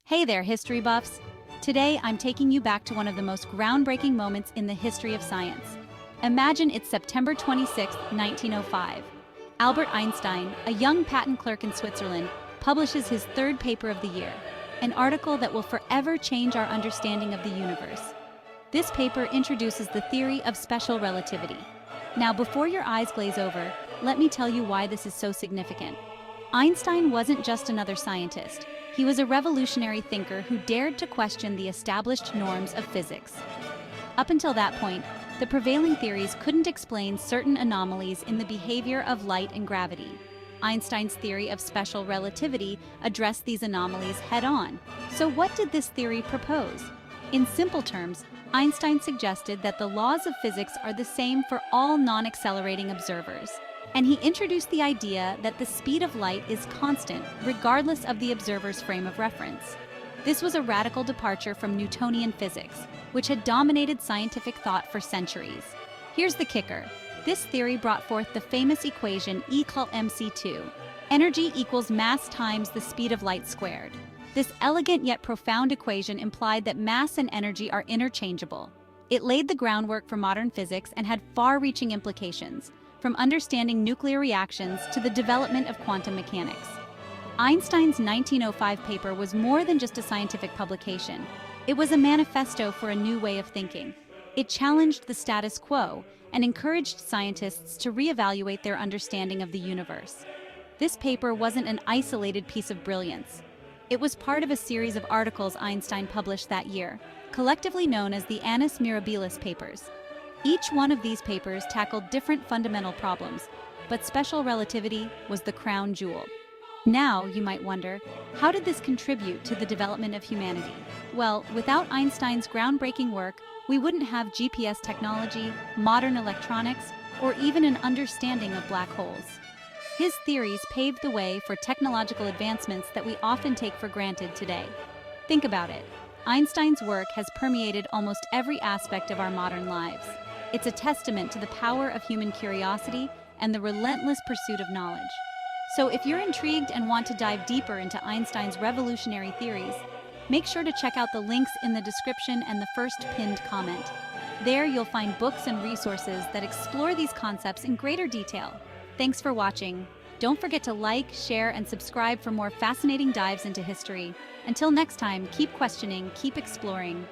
Hey there, history buffs! Today, I'm taking you back to one of the most groundbreaking moments in the history of science. Imagine it's September 26, 1905. Albert Einstein, a young patent clerk in Switzerland, publishes his third paper of the year, an article that will forever change our understanding of the universe. This paper introduces the theory of special relativity. Now, before your eyes glaze over, let me tell you why this is so significant. Einstein wasn't just another scientist. He was a revolutionary thinker who dared to question the established norms of physics. Up until that point, the prevailing theories couldn't explain certain anomalies in the behavior of light and gravity. Einstein's theory of special relativity addressed these anomalies head-on. So what did this theory propose? In simple terms, Einstein suggested that the laws of physics are the same for all non-accelerating observers. And he introduced the idea that the speed of light is constant, regardless of the observer's frame of reference. This was a radical departure from Newtonian physics, which had dominated scientific thought for centuries. Here's the kicker. This theory brought forth the famous equation E = mc2. Energy equals mass times the speed of light squared. This elegant yet profound equation implied that mass and energy are interchangeable. It laid the groundwork for modern physics and had far-reaching implications, from understanding nuclear reactions to the development of quantum mechanics. Einstein's 1905 paper was more than just a scientific publication. It was a manifesto for a new way of thinking. It challenged the status quo and encouraged scientists to reevaluate their understanding of the universe. This paper wasn't an isolated piece of brilliance. It was part of a series of articles Einstein published that year, collectively known as the Annus Mirabilis Papers. Each one of these papers tackled different fundamental problems, but special relativity was the crown jewel. Now, you might wonder, how did this contribute to the development of humanity? Well, without Einstein's groundbreaking work, we wouldn't have GPS technology, modern electronics, or even an understanding of black holes. His theories paved the way for technological advancements that we often take for granted today. Think about it. Einstein's work has permeated almost every aspect of our modern lives. It's a testament to the power of human curiosity and the relentless pursuit of knowledge. So if you're intrigued and want to dive deeper into Einstein's revolutionary theories, make sure to check out the links in the description and the first pinned comment. There you'll find books and resources that explore these concepts in greater detail. Thanks for watching. Don't forget to like, share, and subscribe for more fascinating dives into history. Until next time, keep questioning, keep exploring.